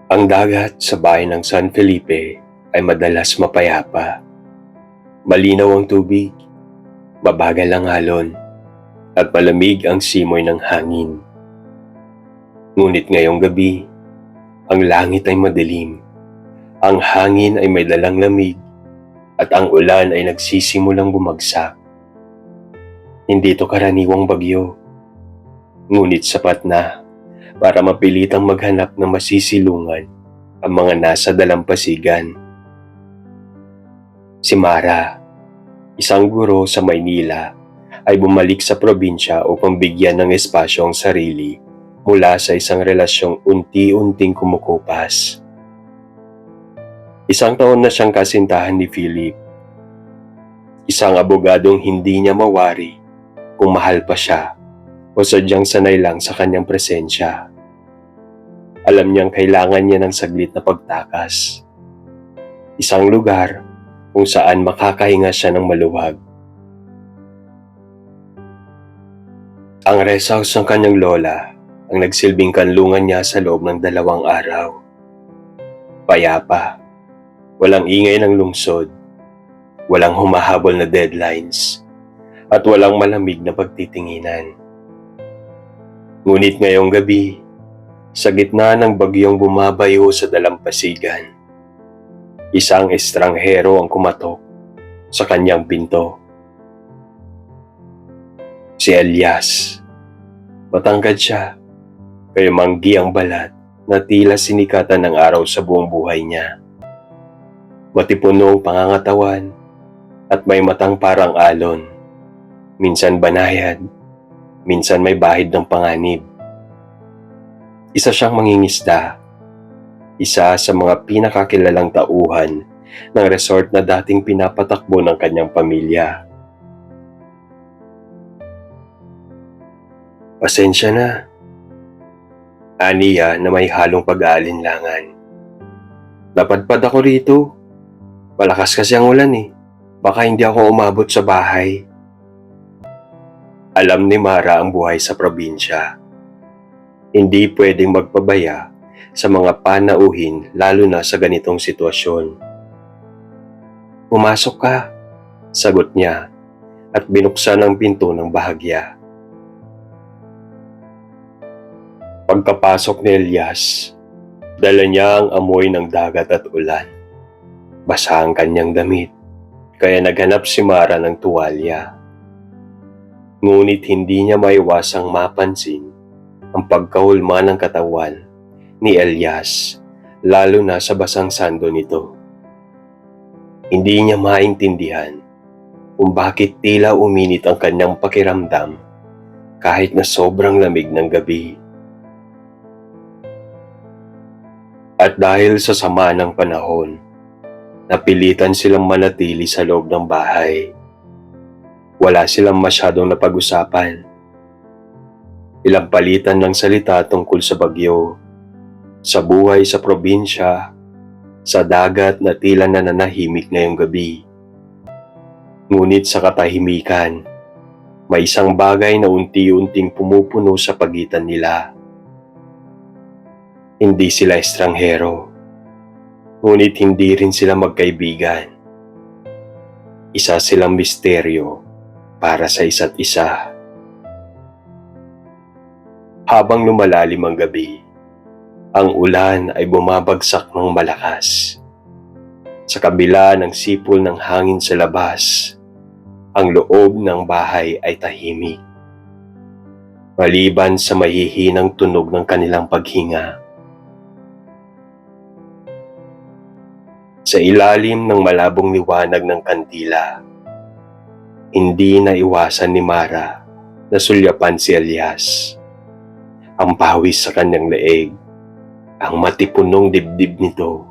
Ang dagat sa bayan ng San Felipe ay madalas mapayapa. Malinaw ang tubig, mabagal ang alon, at malamig ang simoy ng hangin. Ngunit ngayong gabi, ang langit ay madilim, ang hangin ay may dalang lamig, at ang ulan ay nagsisimulang bumagsak. Hindi ito karaniwang bagyo, ngunit sapat na para mapilitang maghanap ng masisilungan ang mga nasa dalampasigan. Si Mara, isang guro sa Maynila, ay bumalik sa probinsya upang bigyan ng espasyo ang sarili mula sa isang relasyong unti-unting kumukupas. Isang taon na siyang kasintahan ni Philip, isang abogadong hindi niya mawari kung mahal pa siya o sadyang sanay lang sa kanyang presensya. Alam niyang kailangan niya ng saglit na pagtakas. Isang lugar kung saan makakahinga siya ng maluwag. Ang rest house ng kanyang lola ang nagsilbing kanlungan niya sa loob ng 2 araw. Payapa, walang ingay ng lungsod, walang humahabol na deadlines, at walang malamig na pagtitinginan. Ngunit ngayong gabi, sa gitna ng bagyong bumabayo sa dalampasigan, isang estranghero ang kumatok sa kanyang pinto. Si Elias. Matangkad siya, kaya manggi ang balat na tila sinikatan ng araw sa buong buhay niya. Matipuno ang pangangatawan at may matang parang alon. Minsan banayad, minsan may bahid ng panganib. Isa siyang mangingisda, isa sa mga pinakakilalang tauhan ng resort na dating pinapatakbo ng kanyang pamilya. Pasensya na, aniya na may halong pag-aalinlangan. Napadpad ako rito. Malakas kasi ang ulan eh. Baka hindi ako umabot sa bahay. Alam ni Mara ang buhay sa probinsya. Hindi pwedeng magpabaya sa mga panauhin lalo na sa ganitong sitwasyon. Pumasok ka, sagot niya at binuksan ang pinto ng bahagya. Pagkapasok ni Elias, dala niya ang amoy ng dagat at ulan. Basa ang kanyang damit, kaya naghanap si Mara ng tuwalya. Ngunit hindi niya maiwasang mapansin ang pagkahulma ng katawan ni Elias, lalo na sa basang sando nito. Hindi niya maintindihan kung bakit tila uminit ang kanyang pakiramdam kahit na sobrang lamig ng gabi. At dahil sa sama ng panahon, napilitan silang manatili sa loob ng bahay. Wala silang masyadong napag-usapan. Ilang palitan ng salita tungkol sa bagyo, sa buhay sa probinsya, sa dagat na tila nananahimik ngayong gabi. Ngunit sa katahimikan, may isang bagay na unti-unting pumupuno sa pagitan nila. Hindi sila estranghero, ngunit hindi rin sila magkaibigan. Isa silang misteryo para sa isa't isa. Habang lumalalim ang gabi, ang ulan ay bumabagsak ng malakas. Sa kabila ng sipol ng hangin sa labas, ang loob ng bahay ay tahimik. Maliban sa mahihinang tunog ng kanilang paghinga. Sa ilalim ng malabong liwanag ng kandila, hindi na iwasan ni Mara na sulyapan si Elias. Ang pawis sa kanyang leeg, ang matipunong dibdib nito,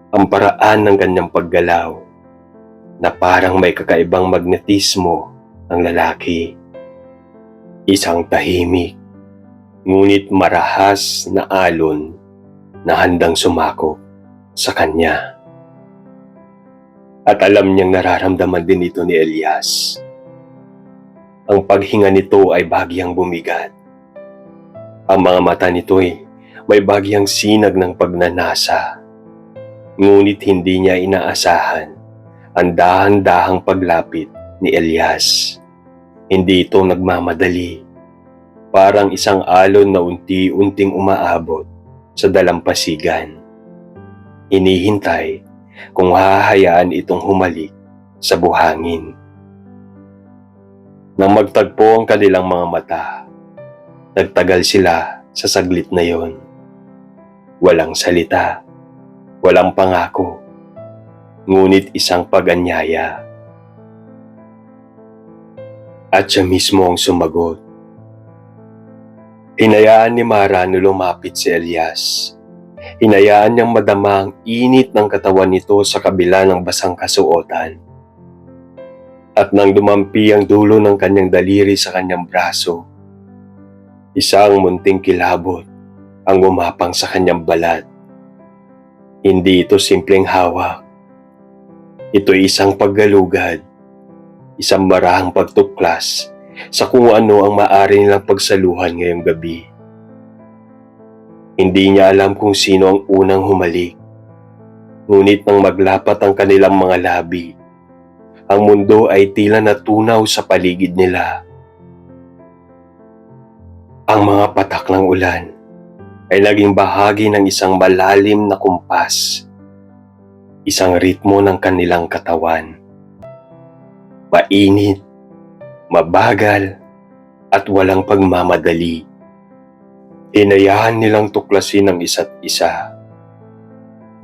ang paraan ng kanyang paggalaw na parang may kakaibang magnetismo ang lalaki. Isang tahimik, ngunit marahas na alon na handang sumakop sa kanya. At alam niyang nararamdaman din ito ni Elias. Ang paghinga nito ay bahagyang bumigat. Ang mga mata nito'y May bagyang sinag ng pagnanasa. Ngunit hindi niya inaasahan ang dahan-dahang paglapit ni Elias. Hindi ito nagmamadali. Parang isang alon na unti-unting umaabot sa dalampasigan. Hinihintay kung hahayaan itong humalik sa buhangin. Nang magtagpo ang kanilang mga mata, nagtagal sila sa saglit na yon. Walang salita, walang pangako, ngunit isang pag-anyaya. At siya mismo ang sumagot. Hinayaan ni Mara na lumapit si Elias. Hinayaan niyang madama ang init ng katawan nito sa kabila ng basang kasuotan. At nang dumampi ang dulo ng kanyang daliri sa kanyang braso, isang munting kilabot ang gumapang sa kanyang balat. Hindi ito simpleng hawak. Ito'y isang paggalugad, isang marahang pagtuklas sa kung ano ang maaari nilang pagsaluhan ngayong gabi. Hindi niya alam kung sino ang unang humalik. Ngunit nang maglapat ang kanilang mga labi, ang mundo ay tila natunaw sa paligid nila. Ang mga patak ng ulan ay naging bahagi ng isang malalim na kumpas, isang ritmo ng kanilang katawan. Mainit, mabagal, at walang pagmamadali. Hinayaan nilang tuklasin ang isa't isa.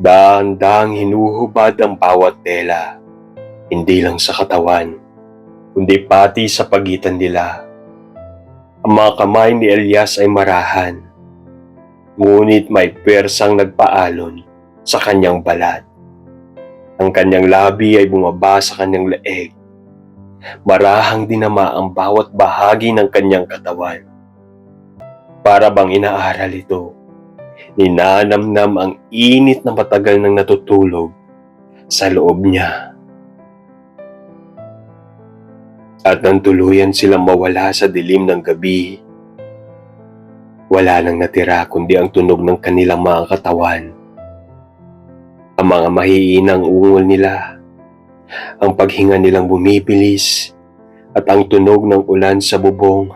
Dahan-dahang hinuhubad ang bawat tela, hindi lang sa katawan, kundi pati sa pagitan nila. Ang mga kamay ni Elias ay marahan, ngunit may pwersang nagpaalon sa kanyang balat. Ang kanyang labi ay bumaba sa kanyang leeg. Marahang dinama ang bawat bahagi ng kanyang katawan. Para bang inaaral ito, ninanamnam ang init na matagal nang natutulog sa loob niya. At nang tuluyan silang mawala sa dilim ng gabi, wala nang natira kundi ang tunog ng kanilang mga katawan. Ang mga mahiinang ungol nila, ang paghinga nilang bumibilis, at ang tunog ng ulan sa bubong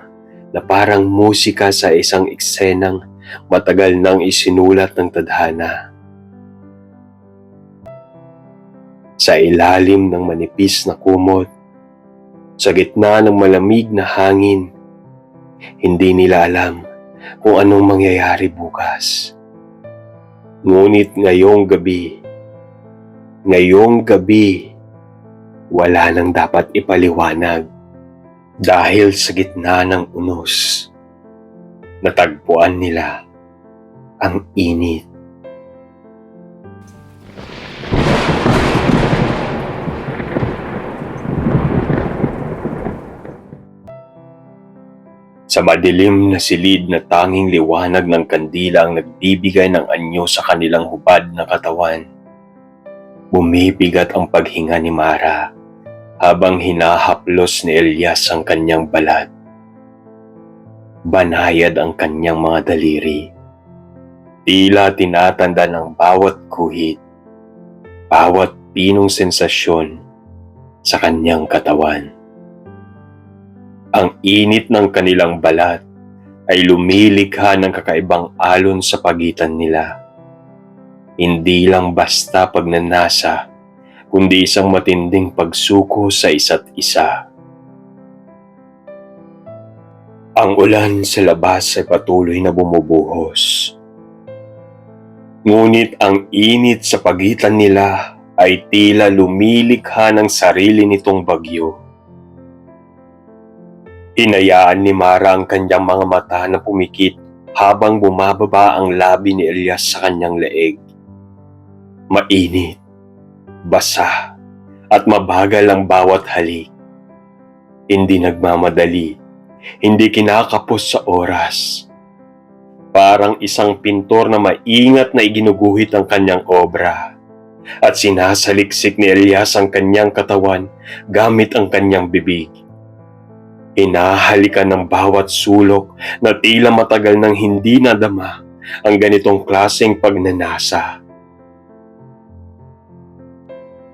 na parang musika sa isang eksenang matagal nang isinulat ng tadhana. Sa ilalim ng manipis na kumot, sa gitna ng malamig na hangin, hindi nila alam kung anong mangyayari bukas. Ngunit ngayong gabi, wala nang dapat ipaliwanag. Dahil sa gitna ng unos, natagpuan nila ang init. Sa madilim na silid na tanging liwanag ng kandila ang nagbibigay ng anyo sa kanilang hubad na katawan, bumibigat ang paghinga ni Mara habang hinahaplos ni Elias ang kanyang balat. Banayad ang kanyang mga daliri. Tila tinatanda ng bawat guhit, bawat pinong sensasyon sa kanyang katawan. Ang init ng kanilang balat ay lumilikha ng kakaibang alon sa pagitan nila. Hindi lang basta pagnanasa, kundi isang matinding pagsuko sa isa't isa. Ang ulan sa labas ay patuloy na bumubuhos. Ngunit ang init sa pagitan nila ay tila lumilikha ng sarili nitong bagyo. Hinayaan ni Mara ang kanyang mga mata na pumikit habang bumababa ang labi ni Elias sa kanyang leeg. Mainit, basa, at mabagal ang bawat halik. Hindi nagmamadali, hindi kinakapos sa oras. Parang isang pintor na maingat na iginuguhit ang kanyang obra at sinasaliksik ni Elias ang kanyang katawan gamit ang kanyang bibig. Hinahalikan ng bawat sulok na tila matagal nang hindi nadama ang ganitong klaseng pagnanasa.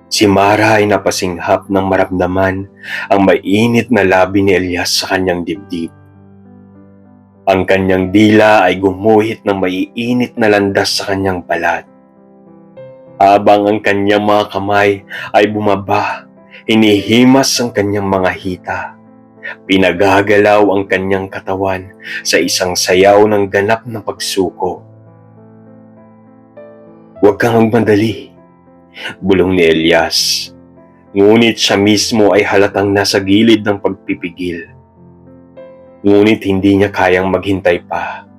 Si Mara ay napasinghap ng maramdaman ang mainit na labi ni Elias sa kanyang dibdib. Ang kanyang dila ay gumuhit ng maiinit na landas sa kanyang balat. Habang ang kanyang mga kamay ay bumaba, hinihimas ang kanyang mga hita. Pinagagalaw ang kanyang katawan sa isang sayaw ng ganap na pagsuko. "Huwag kang magmadali," bulong ni Elias. Ngunit siya mismo ay halatang nasa gilid ng pagpipigil. Ngunit hindi niya kayang maghintay pa.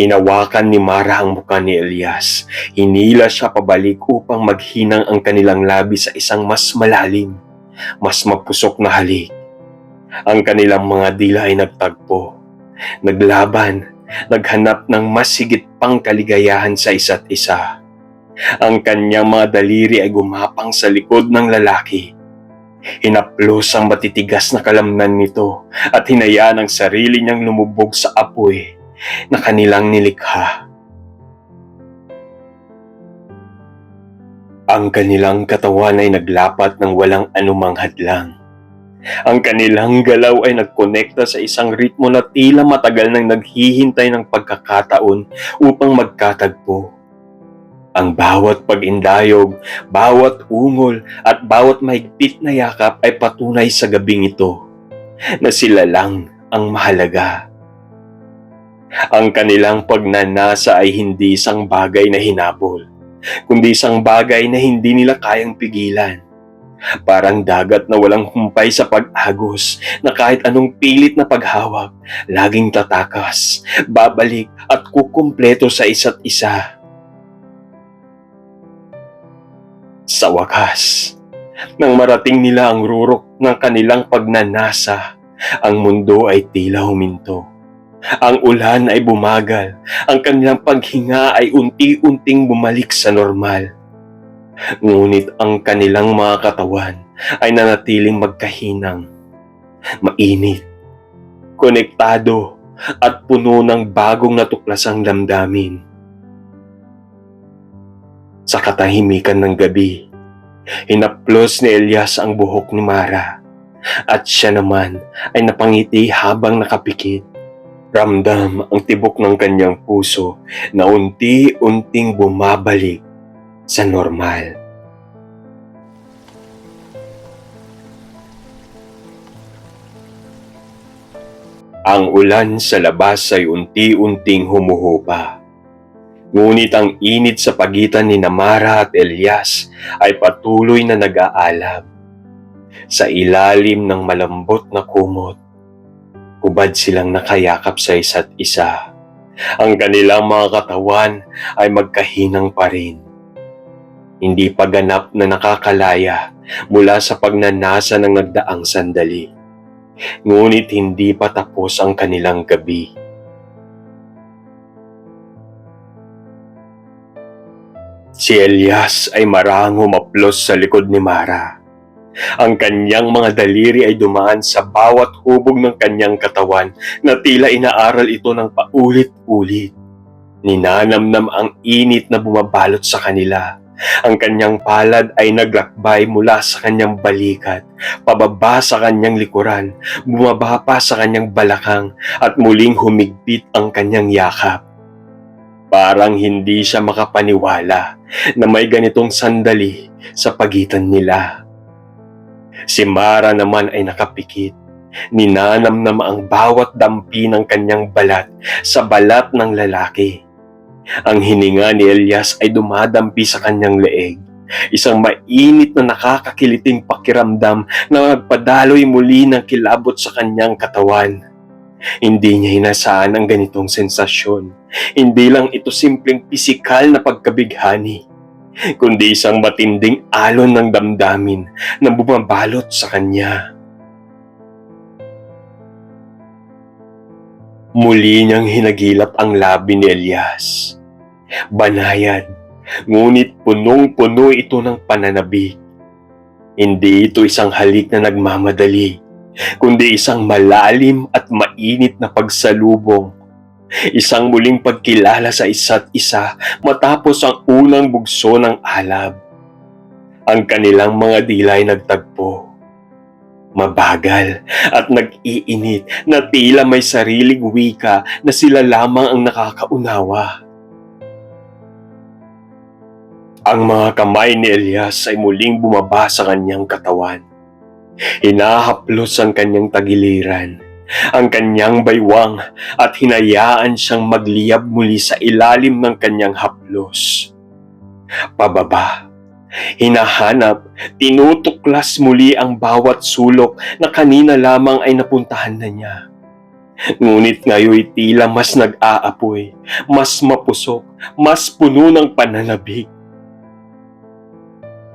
Hinawakan ni Mara ang mukha ni Elias. Hinila siya pabalik upang maghinang ang kanilang labi sa isang mas malalim, mas mapusok na halik. Ang kanilang mga dila ay nagtagpo, naglaban, naghanap ng mas higit pang kaligayahan sa isa't isa. Ang kanyang mga daliri ay gumapang sa likod ng lalaki. Hinaplos ang matitigas na kalamnan nito at hinayaan ang sarili niyang lumubog sa apoy na kanilang nilikha. Ang kanilang katawan ay naglapat ng walang anumang hadlang. Ang kanilang galaw ay nagkonekta sa isang ritmo na tila matagal nang naghihintay ng pagkakataon upang magkatagpo. Ang bawat pag-indayog, bawat ungol at bawat mahigpit na yakap ay patunay sa gabing ito na sila lang ang mahalaga. Ang kanilang pagnanasa ay hindi isang bagay na hinabol, kundi isang bagay na hindi nila kayang pigilan. Parang dagat na walang humpay sa pag-agos, na kahit anong pilit na paghawak, laging tatakas, babalik at kukumpleto sa isa't isa. Sa wakas, nang marating nila ang rurok ng kanilang pagnanasa, ang mundo ay tila huminto. Ang ulan ay bumagal, ang kanilang paghinga ay unti-unting bumalik sa normal. Ngunit ang kanilang mga katawan ay nanatiling magkahinang, mainit, konektado at puno ng bagong natuklasang damdamin. Sa katahimikan ng gabi, hinaplos ni Elias ang buhok ni Mara at siya naman ay napangiti habang nakapikit. Ramdam ang tibok ng kanyang puso na unti-unting bumabalik sa normal. Ang ulan sa labas ay unti-unting humuhupa. Ngunit ang init sa pagitan ni Mara at Elias ay patuloy na nag-aalab. Sa ilalim ng malambot na kumot, hubad silang nakayakap sa isa't isa. Ang kanilang mga katawan ay magkahinang pa rin. Hindi pa ganap na nakakalaya mula sa pagnanasa ng nagdaang sandali. Ngunit hindi pa tapos ang kanilang gabi. Si Elias ay marahang humaplos sa likod ni Mara. Ang kanyang mga daliri ay dumaan sa bawat hubog ng kanyang katawan na tila inaaral ito ng paulit-ulit. Ninanamnam ang init na bumabalot sa kanila. Ang kanyang palad ay naglakbay mula sa kanyang balikat, pababa sa kanyang likuran, bumaba pa sa kanyang balakang at muling humigpit ang kanyang yakap. Parang hindi siya makapaniwala na may ganitong sandali sa pagitan nila. Si Mara naman ay nakapikit. Ninanamnam ang bawat dampi ng kanyang balat sa balat ng lalaki. Ang hininga ni Elias ay dumadampi sa kanyang leeg. Isang mainit na nakakakiliting pakiramdam na nagpadaloy muli ng kilabot sa kanyang katawan. Hindi niya inaasahan ang ganitong sensasyon. Hindi lang ito simpleng pisikal na pagkabighani, kundi isang matinding alon ng damdamin na bumabalot sa kanya. Muli niyang hinagilap ang labi ni Elias. Banayad, ngunit punong-puno ito ng pananabik. Hindi ito isang halik na nagmamadali, kundi isang malalim at mainit na pagsalubong. Isang muling pagkilala sa isa't isa matapos ang unang bugso ng alab. Ang kanilang mga dilay nagtagpo. Mabagal at nag-iinit na tila may sariling wika na sila lamang ang nakakaunawa. Ang mga kamay ni Elias ay muling bumaba sa kanyang katawan. Hinahaplos ang kanyang tagiliran, ang kanyang baywang at hinayaan siyang magliyab muli sa ilalim ng kanyang haplos. Pababa, hinahanap, tinutuklas muli ang bawat sulok na kanina lamang ay napuntahan na niya. Ngunit ngayon tila mas nag-aapoy, mas mapusok, mas puno ng pananabik.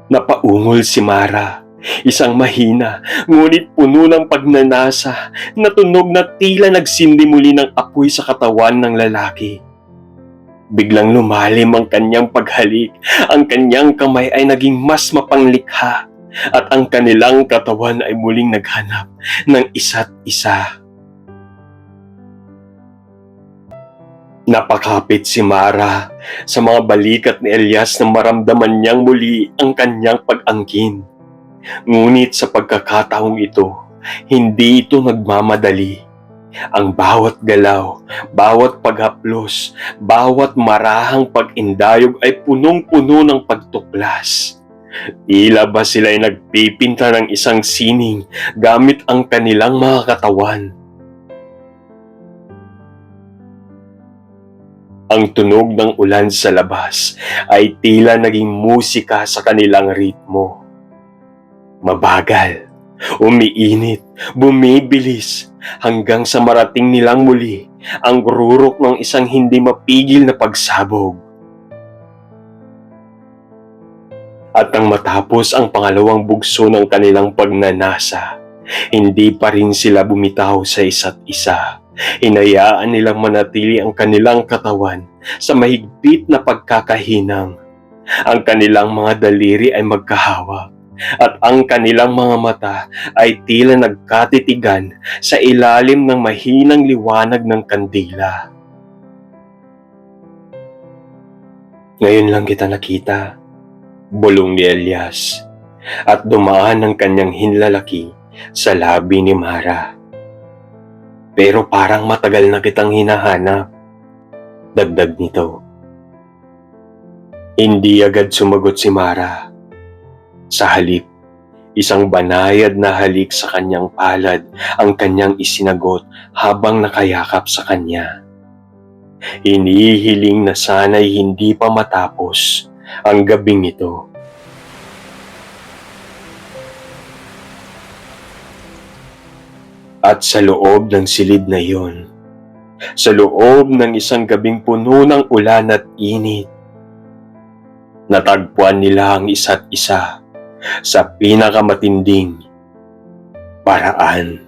Napaungol si Mara, isang mahina, ngunit puno ng pagnanasa na tunog na tila nagsindi muli ng apoy sa katawan ng lalaki. Biglang lumalim ang kanyang paghalik, ang kanyang kamay ay naging mas mapanglikha at ang kanilang katawan ay muling naghanap ng isa't isa. Napakapit si Mara sa mga balikat ni Elias na maramdaman niyang muli ang kanyang pag-angkin. Ngunit sa pagkakataong ito, hindi ito nagmamadali. Ang bawat galaw, bawat paghaplos, bawat marahang pag-indayog ay punong-puno ng pagtuklas. Tila ba sila ay nagpipinta ng isang sining gamit ang kanilang mga katawan. Ang tunog ng ulan sa labas ay tila naging musika sa kanilang ritmo. Mabagal, umiinit, bumibilis, hanggang sa marating nilang muli ang rurok ng isang hindi mapigil na pagsabog. At nang matapos ang pangalawang bugso ng kanilang pagnanasa, hindi pa rin sila bumitaw sa isa't isa. Hinayaan nilang manatili ang kanilang katawan sa mahigpit na pagkakahinang. Ang kanilang mga daliri ay magkahawak at ang kanilang mga mata ay tila nagkatitigan sa ilalim ng mahinang liwanag ng kandila. Ngayon lang kita nakita, bulong ni Elias, at dumaan ang kanyang hinlalaki sa labi ni Mara. Pero parang matagal na kitang hinahanap, dagdag nito. Hindi agad sumagot si Mara. Sa halip, isang banayad na halik sa kanyang palad ang kanyang isinagot habang nakayakap sa kanya. Hinihiling na sana'y hindi pa matapos ang gabing ito. At sa loob ng silid na iyon, sa loob ng isang gabing puno ng ulan at init, natagpuan nila ang isa't isa sa pinakamatinding paraan.